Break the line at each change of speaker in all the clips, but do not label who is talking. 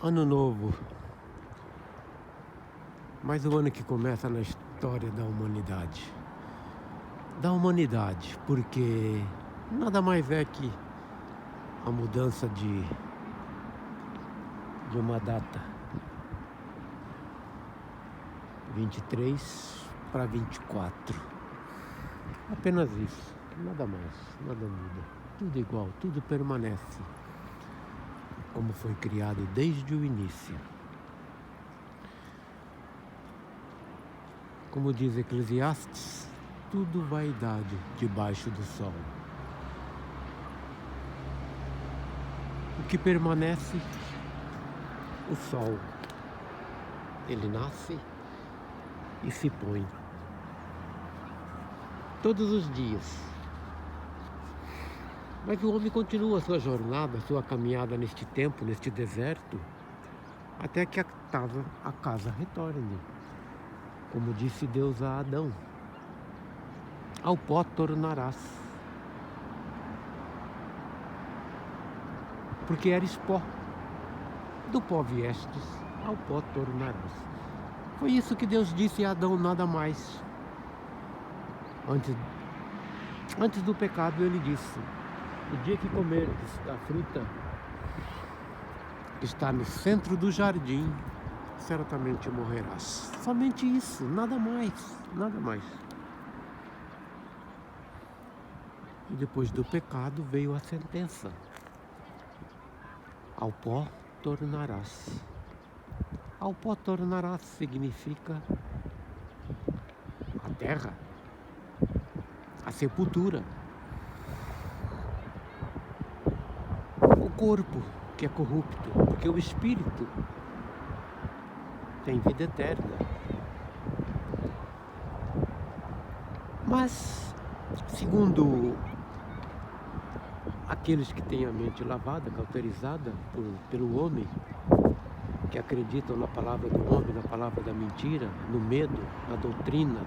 Ano novo, mais um ano que começa na história da humanidade. Porque nada mais é que a mudança de uma data, 23 para 24. Apenas isso, nada mais, nada muda. Tudo igual, tudo permanece como foi criado desde o início. Como diz Eclesiastes, tudo vaidade debaixo do sol. O que permanece? O sol. Ele nasce e se põe todos os dias. Mas o homem continua a sua jornada, a sua caminhada neste tempo, neste deserto, até que a casa retorne. Como disse Deus a Adão: ao pó tornarás. Porque eres pó, do pó viestes, ao pó tornarás. Foi isso que Deus disse a Adão, nada mais. Antes do pecado ele disse: o dia que comer da fruta que está no centro do jardim, certamente morrerás. Somente isso, nada mais, nada mais. E depois do pecado veio a sentença: ao pó tornarás. Ao pó tornarás significa a terra, a sepultura, o corpo que é corrupto, porque o espírito tem vida eterna. Mas, segundo aqueles que têm a mente lavada, cauterizada pelo homem, que acreditam na palavra do homem, na palavra da mentira, no medo, na doutrina,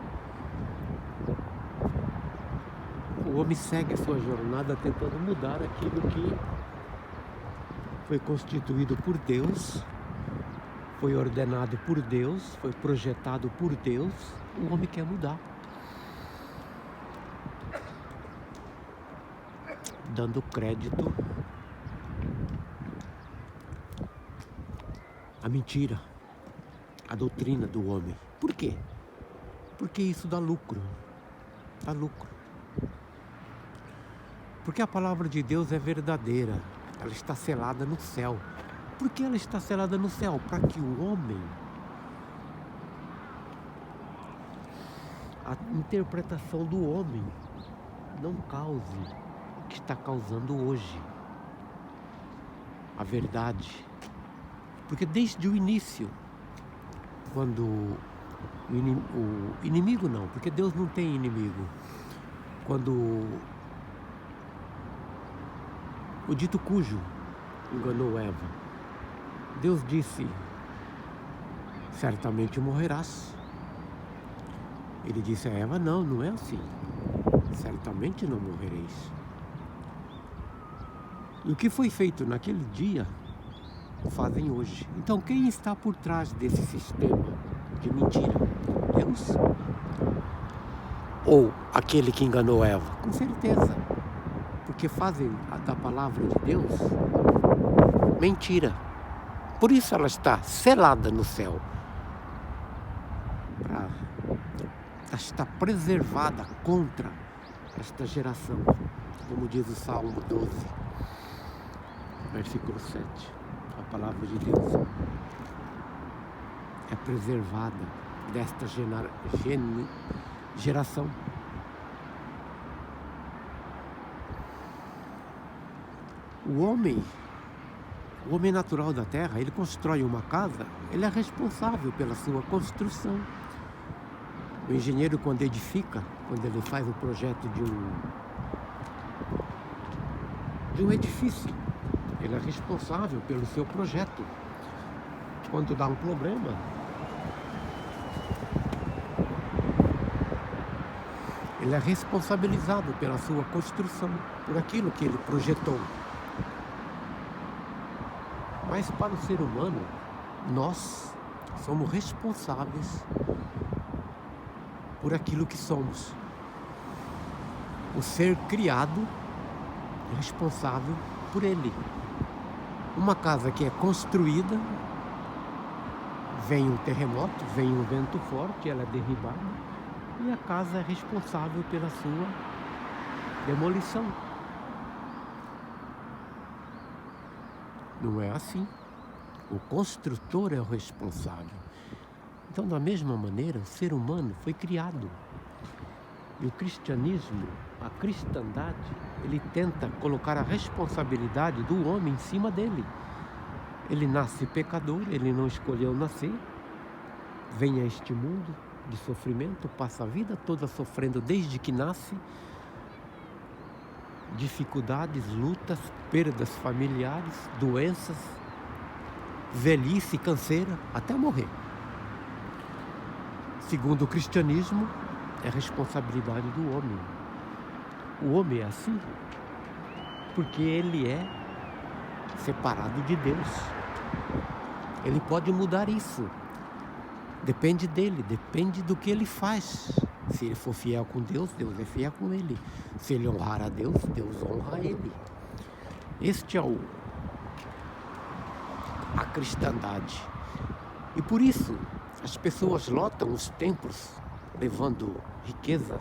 o homem segue a sua jornada tentando mudar aquilo que foi constituído por Deus, foi ordenado por Deus, foi projetado por Deus. O homem quer mudar, dando crédito à mentira, à doutrina do homem. Por quê? Porque isso dá lucro. Dá lucro. Porque a palavra de Deus é verdadeira. Ela está selada no céu. Por que ela está selada no céu? Para que o homem, a interpretação do homem, não cause o que está causando hoje. A verdade. Porque desde o início, quando o inimigo não, porque Deus não tem inimigo. Quando o dito cujo enganou Eva, Deus disse: certamente morrerás. Ele disse a Eva: não é assim. Certamente não morrereis. E o que foi feito naquele dia, fazem hoje. Então quem está por trás desse sistema de mentira? Deus? Ou aquele que enganou Eva? Com certeza. Porque fazem da palavra de Deus mentira. Por isso ela está selada no céu. Está preservada contra esta geração. Como diz o Salmo 12, versículo 7. A palavra de Deus é preservada desta geração. O homem natural da terra, ele constrói uma casa, ele é responsável pela sua construção. O engenheiro, quando edifica, quando ele faz o projeto de um edifício, ele é responsável pelo seu projeto. Quando dá um problema, ele é responsabilizado pela sua construção, por aquilo que ele projetou. Mas para o ser humano, nós somos responsáveis por aquilo que somos. O ser criado é responsável por ele. Uma casa que é construída, vem um terremoto, vem um vento forte, ela é derribada e a casa é responsável pela sua demolição. Não é assim. O construtor é o responsável. Então, da mesma maneira, o ser humano foi criado. E o cristianismo, a cristandade, ele tenta colocar a responsabilidade do homem em cima dele. Ele nasce pecador, ele não escolheu nascer, vem a este mundo de sofrimento, passa a vida toda sofrendo desde que nasce, dificuldades, lutas, perdas familiares, doenças, velhice, canseira, até morrer. Segundo o cristianismo, é responsabilidade do homem. O homem é assim porque ele é separado de Deus. Ele pode mudar isso. Depende dele, depende do que ele faz. Se ele for fiel com Deus, Deus é fiel com ele. Se ele honrar a Deus, Deus honra ele. Este é a cristandade. E por isso, as pessoas lotam os templos, levando riqueza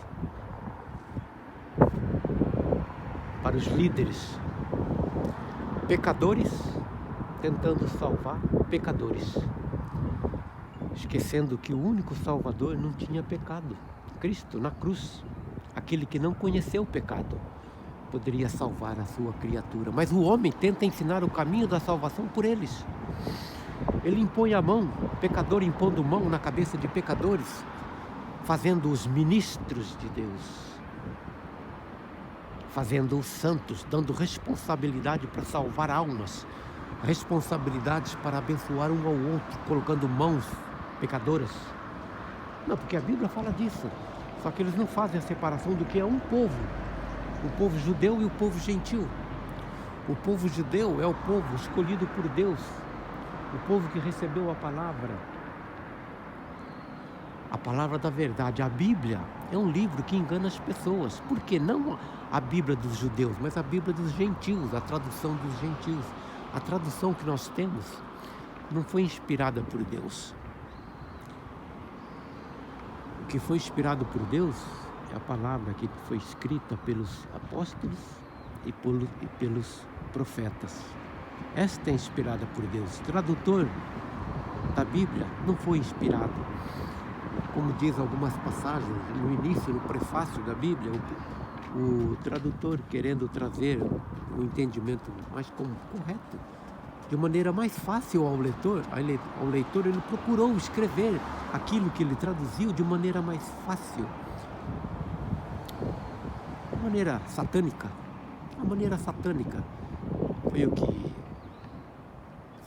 para os líderes. Pecadores tentando salvar pecadores, esquecendo que o único Salvador não tinha pecado. Cristo na cruz, aquele que não conheceu o pecado, poderia salvar a sua criatura. Mas o homem tenta ensinar o caminho da salvação por eles. Ele impõe a mão, pecador impondo mão na cabeça de pecadores, fazendo-os ministros de Deus, fazendo-os santos, dando responsabilidade para salvar almas, responsabilidades para abençoar um ao outro, colocando mãos pecadoras. Não, porque a Bíblia fala disso. Só que eles não fazem a separação do que é um povo. O povo judeu e o povo gentil. O povo judeu é o povo escolhido por Deus. O povo que recebeu a palavra da verdade. A Bíblia é um livro que engana as pessoas. Por quê? Não a Bíblia dos judeus, mas a Bíblia dos gentios, a tradução dos gentios. A tradução que nós temos não foi inspirada por Deus. O que foi inspirado por Deus é a palavra que foi escrita pelos apóstolos e pelos profetas. Esta é inspirada por Deus. O tradutor da Bíblia não foi inspirado. Como diz algumas passagens no início, no prefácio da Bíblia, o tradutor querendo trazer o entendimento mais correto, de maneira mais fácil ao leitor, ele procurou escrever aquilo que ele traduziu de maneira mais fácil. De maneira satânica. A maneira satânica foi o que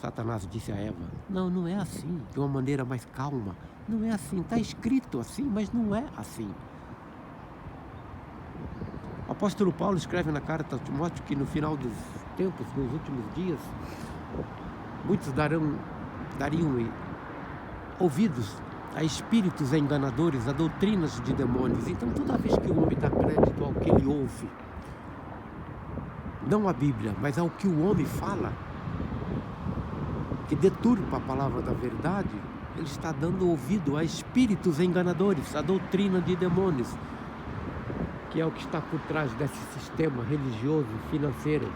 Satanás disse a Eva. Não, não é assim, de uma maneira mais calma. Não é assim, está escrito assim, mas não é assim. O apóstolo Paulo escreve na carta a Timóteo que no final dos tempos, nos últimos dias, muitos dariam ouvidos a espíritos enganadores, a doutrinas de demônios. Então, toda vez que o homem dá crédito ao que ele ouve, não a Bíblia, mas ao que o homem fala, que deturpa a palavra da verdade, ele está dando ouvido a espíritos enganadores, a doutrina de demônios, que é o que está por trás desse sistema religioso, financeiro,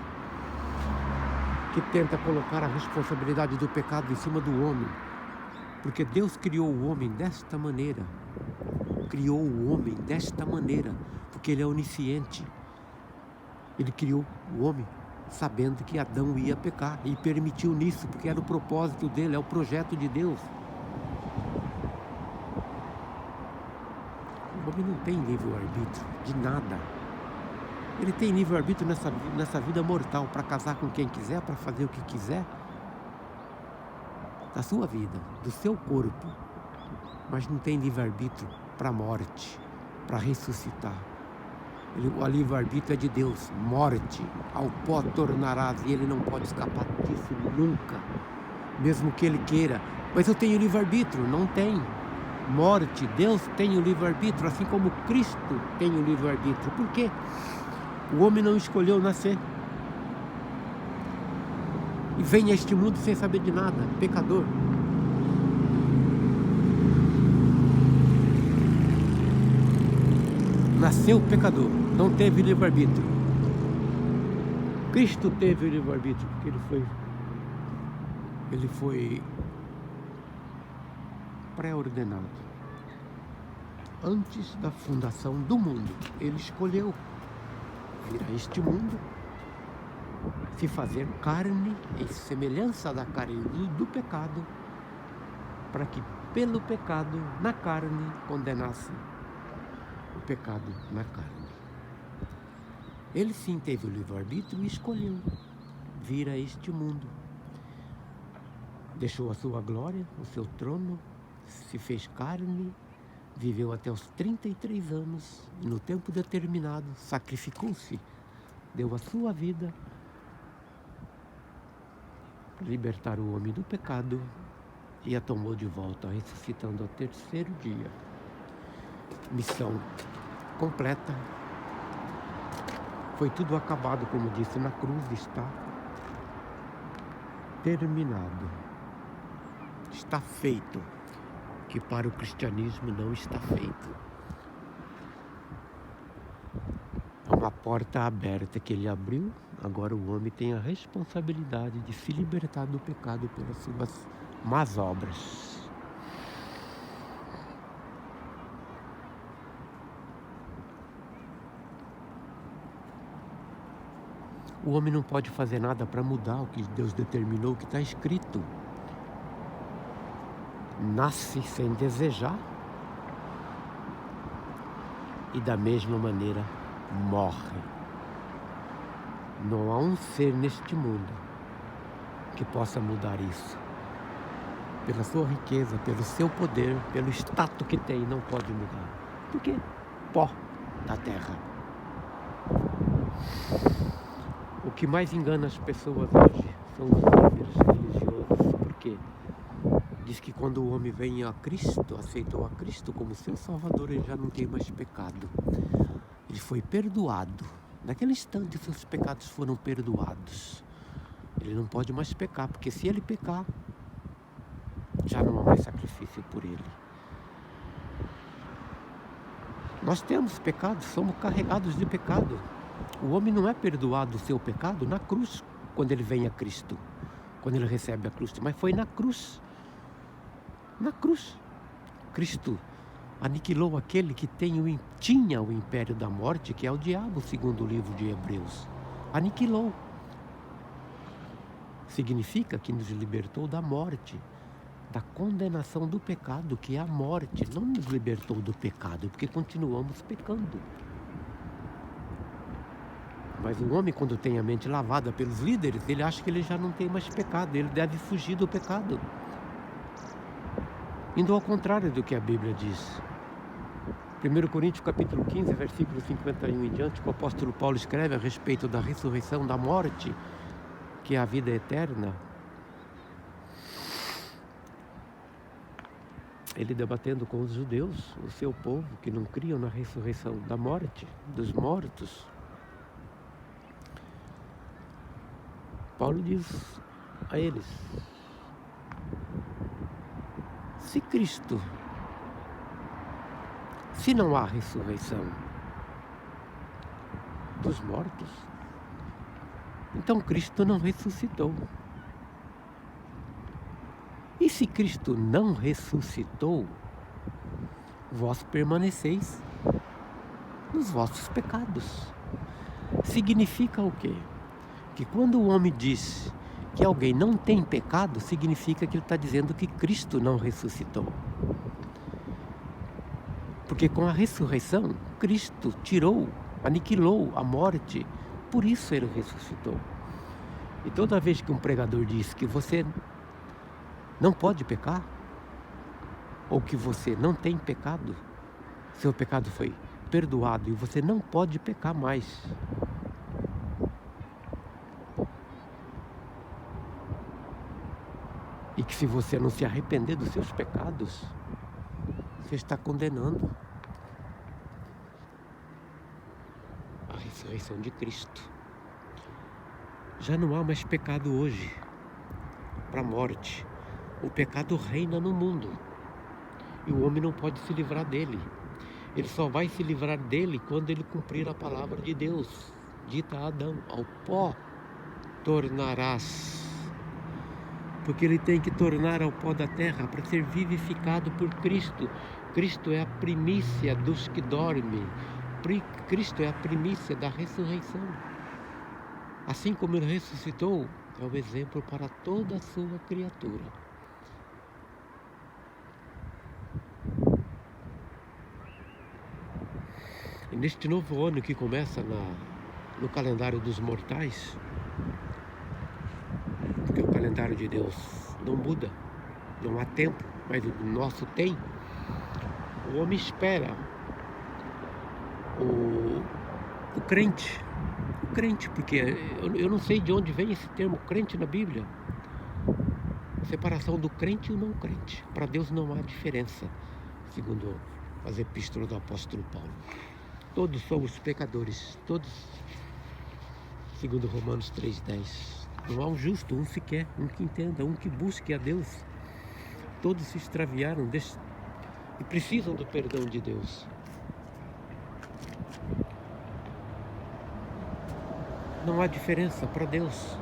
que tenta colocar a responsabilidade do pecado em cima do homem. Porque Deus criou o homem desta maneira. Criou o homem desta maneira, porque Ele é onisciente. Ele criou o homem sabendo que Adão ia pecar e permitiu nisso, porque era o propósito dele, é o projeto de Deus. O homem não tem livre-arbítrio de nada. Ele tem livre-arbítrio nessa vida mortal, para casar com quem quiser, para fazer o que quiser, da sua vida, do seu corpo. Mas não tem livre-arbítrio para a morte, para ressuscitar. O livre-arbítrio é de Deus. Morte ao pó tornarás, e ele não pode escapar disso nunca, mesmo que ele queira. Mas eu tenho livre-arbítrio? Não tem. Morte, Deus tem o livre-arbítrio, assim como Cristo tem o livre-arbítrio. Por quê? O homem não escolheu nascer. E vem a este mundo sem saber de nada, pecador. Nasceu pecador, não teve livre-arbítrio. Cristo teve o livre-arbítrio, porque ele foi pré-ordenado. Antes da fundação do mundo, ele escolheu vir a este mundo, se fazer carne em semelhança da carne do pecado, para que pelo pecado na carne condenasse o pecado na carne. Ele sim teve o livre-arbítrio e escolheu vir a este mundo. Deixou a sua glória, o seu trono, se fez carne, viveu até os 33 anos e no tempo determinado sacrificou-se, deu a sua vida para libertar o homem do pecado e a tomou de volta, ressuscitando ao terceiro dia. Missão completa. Foi tudo acabado, como disse na cruz, está terminado. Está feito. Que para o cristianismo não está feito. É uma porta aberta que ele abriu. Agora o homem tem a responsabilidade de se libertar do pecado pelas suas más obras. O homem não pode fazer nada para mudar o que Deus determinou, o que está escrito. Nasce sem desejar e da mesma maneira morre. Não há um ser neste mundo que possa mudar isso. Pela sua riqueza, pelo seu poder, pelo status que tem, não pode mudar. Por quê? Pó da terra. O que mais engana as pessoas hoje são os líderes religiosos. Por quê? Diz que quando o homem vem a Cristo, aceitou a Cristo como seu Salvador, ele já não tem mais pecado. Ele foi perdoado. Naquele instante, seus pecados foram perdoados. Ele não pode mais pecar, porque se ele pecar, já não há mais sacrifício por ele. Nós temos pecado, somos carregados de pecado. O homem não é perdoado do seu pecado na cruz, quando ele vem a Cristo, quando ele recebe a cruz, mas foi na cruz. Na cruz, Cristo aniquilou aquele que tinha o império da morte, que é o diabo, segundo o livro de Hebreus. Aniquilou. Significa que nos libertou da morte, da condenação do pecado, que é a morte. Não nos libertou do pecado, porque continuamos pecando. Mas o homem, quando tem a mente lavada pelos líderes, ele acha que ele já não tem mais pecado, ele deve fugir do pecado. Indo ao contrário do que a Bíblia diz. 1 Coríntios capítulo 15, versículo 51 em diante, o apóstolo Paulo escreve a respeito da ressurreição da morte, que é a vida eterna. Ele debatendo com os judeus, o seu povo, que não criam na ressurreição da morte, dos mortos. Paulo diz a eles: se não há ressurreição dos mortos, então Cristo não ressuscitou. E se Cristo não ressuscitou, vós permaneceis nos vossos pecados. Significa o quê? Que quando o homem diz que alguém não tem pecado, significa que ele está dizendo que Cristo não ressuscitou. Porque com a ressurreição, Cristo aniquilou a morte, por isso ele ressuscitou. E toda vez que um pregador diz que você não pode pecar, ou que você não tem pecado, seu pecado foi perdoado e você não pode pecar mais. E que se você não se arrepender dos seus pecados, você está condenando a ressurreição de Cristo. Já não há mais pecado hoje para a morte. O pecado reina no mundo e o homem não pode se livrar dele. Ele só vai se livrar dele quando ele cumprir a palavra de Deus, dita a Adão: ao pó tornarás. Porque ele tem que tornar ao pó da terra para ser vivificado por Cristo. Cristo é a primícia dos que dormem. Cristo é a primícia da ressurreição. Assim como ele ressuscitou, é o exemplo para toda a sua criatura. E neste novo ano que começa no calendário dos mortais, porque o calendário de Deus não muda, não há tempo, mas o nosso tem. O homem espera o crente, porque eu não sei de onde vem esse termo crente na Bíblia. Separação do crente e o não crente. Para Deus não há diferença, segundo as epístolas do apóstolo Paulo. Todos somos pecadores, todos, segundo Romanos 3,10. Não há um justo, um sequer, um que entenda, um que busque a Deus. Todos se extraviaram e precisam do perdão de Deus. Não há diferença para Deus.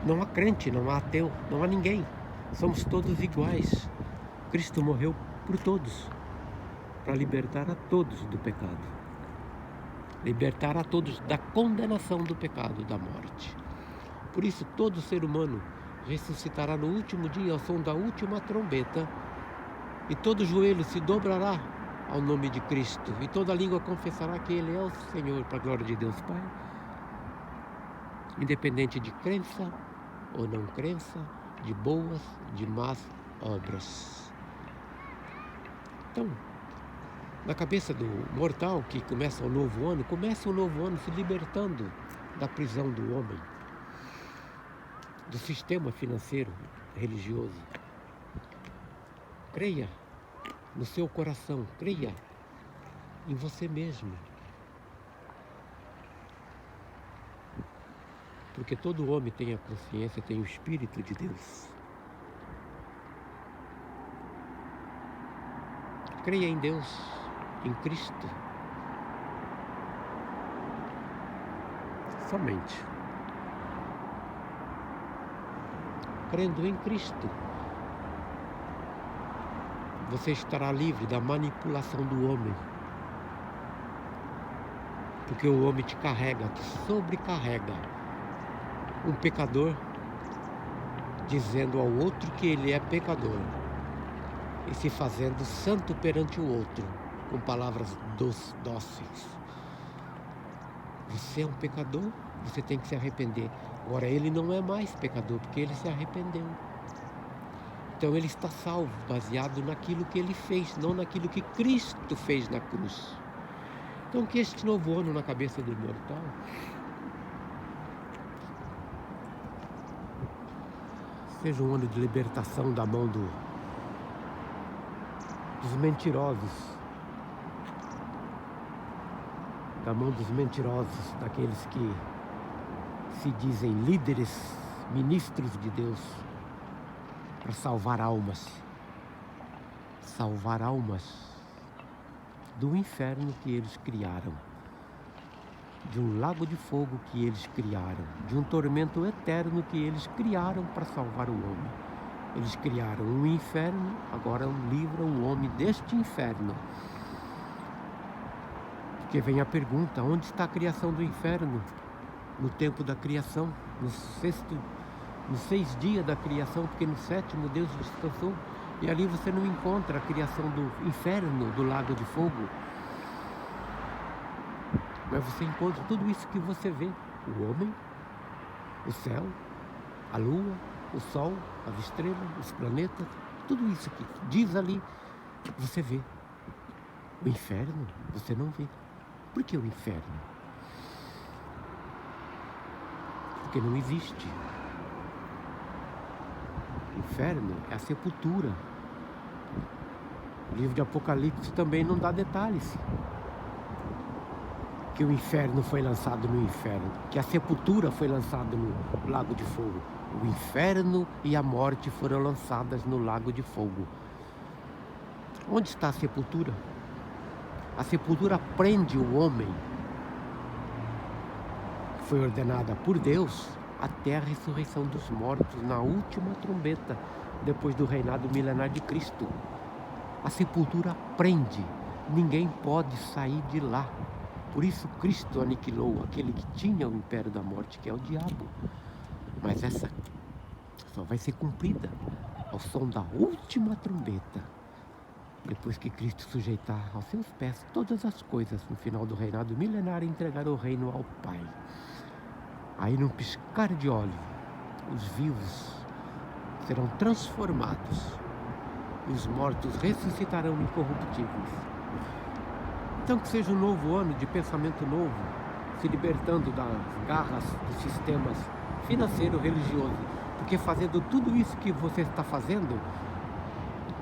Não há crente, não há ateu, não há ninguém. Somos todos iguais. Cristo morreu por todos, para libertar a todos do pecado. Libertar a todos da condenação do pecado, da morte. Por isso, todo ser humano ressuscitará no último dia ao som da última trombeta, e todo joelho se dobrará ao nome de Cristo, e toda língua confessará que Ele é o Senhor, para a glória de Deus Pai. Independente de crença ou não crença, de boas, de más obras. Então, na cabeça do mortal que começa o novo ano se libertando da prisão do homem, do sistema financeiro religioso. Creia no seu coração, creia em você mesmo. Porque todo homem tem a consciência, tem o Espírito de Deus. Creia em Deus, em Cristo. Somente. Crendo em Cristo, você estará livre da manipulação do homem. Porque o homem te carrega, te sobrecarrega. Um pecador dizendo ao outro que ele é pecador e se fazendo santo perante o outro com palavras dóceis. Você é um pecador, você tem que se arrepender. Agora ele não é mais pecador porque ele se arrependeu. Então ele está salvo, baseado naquilo que ele fez, não naquilo que Cristo fez na cruz. Então que este novo ano na cabeça do mortal seja um ano de libertação da mão dos mentirosos, da mão dos mentirosos, daqueles que se dizem líderes, ministros de Deus, para salvar almas do inferno que eles criaram, de um lago de fogo que eles criaram, de um tormento eterno que eles criaram para salvar o homem. Eles criaram um inferno, agora livram o homem deste inferno. Porque vem a pergunta: onde está a criação do inferno? No tempo da criação, nos 6 dias da criação, porque no 7º Deus descansou. E ali você não encontra a criação do inferno, do lago de fogo. Mas você encontra tudo isso que você vê: o homem, o céu, a lua, o sol, as estrelas, os planetas, tudo isso que diz ali, você vê. O inferno você não vê. Por que o inferno? Porque não existe. O inferno é a sepultura. O livro de Apocalipse também não dá detalhes. Que o inferno foi lançado no inferno, que a sepultura foi lançada no lago de fogo. O inferno e a morte foram lançadas no lago de fogo. Onde está a sepultura? A sepultura prende o homem, que foi ordenada por Deus, até a ressurreição dos mortos, na última trombeta, depois do reinado milenar de Cristo. A sepultura prende, ninguém pode sair de lá. Por isso Cristo aniquilou aquele que tinha o império da morte, que é o diabo. Mas essa só vai ser cumprida ao som da última trombeta, depois que Cristo sujeitar aos seus pés todas as coisas no final do reinado milenar e entregar o reino ao Pai. Aí, num piscar de olhos, os vivos serão transformados e os mortos ressuscitarão incorruptíveis. Então, que seja um novo ano de pensamento novo, se libertando das garras dos sistemas financeiro, religioso, porque fazendo tudo isso que você está fazendo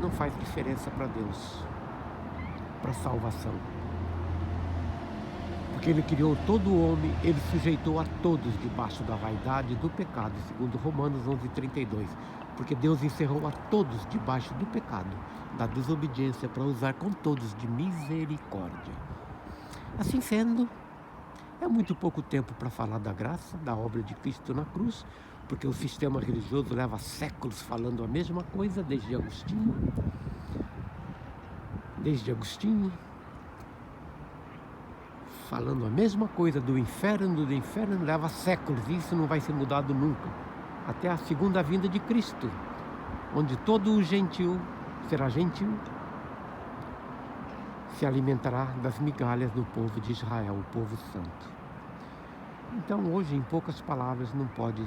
não faz diferença para Deus, para a salvação. Porque Ele criou todo o homem, Ele sujeitou a todos debaixo da vaidade do pecado, segundo Romanos 11:32. Porque Deus encerrou a todos debaixo do pecado, da desobediência, para usar com todos de misericórdia. Assim sendo, é muito pouco tempo para falar da graça, da obra de Cristo na cruz, porque o sistema religioso leva séculos falando a mesma coisa, desde Agostinho, falando a mesma coisa do inferno leva séculos, e isso não vai ser mudado nunca, até a segunda vinda de Cristo, onde todo o gentil será gentil, se alimentará das migalhas do povo de Israel, o povo santo. Então hoje, em poucas palavras, não pode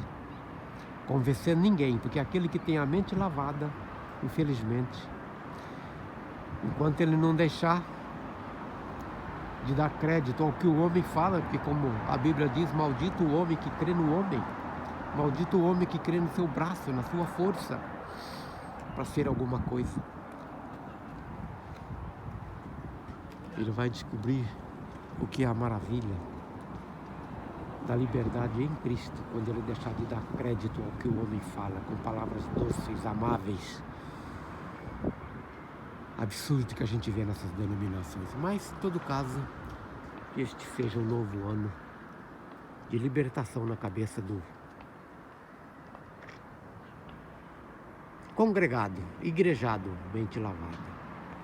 convencer ninguém, porque aquele que tem a mente lavada, infelizmente, enquanto ele não deixar de dar crédito ao que o homem fala, porque como a Bíblia diz, maldito o homem que crê no homem, maldito o homem que crê no seu braço, na sua força, para ser alguma coisa. Ele vai descobrir o que é a maravilha da liberdade em Cristo, quando ele deixar de dar crédito ao que o homem fala, com palavras doces, amáveis. Absurdo que a gente vê nessas denominações. Mas, em todo caso, que este seja um novo ano de libertação na cabeça do congregado, igrejado, mente lavada.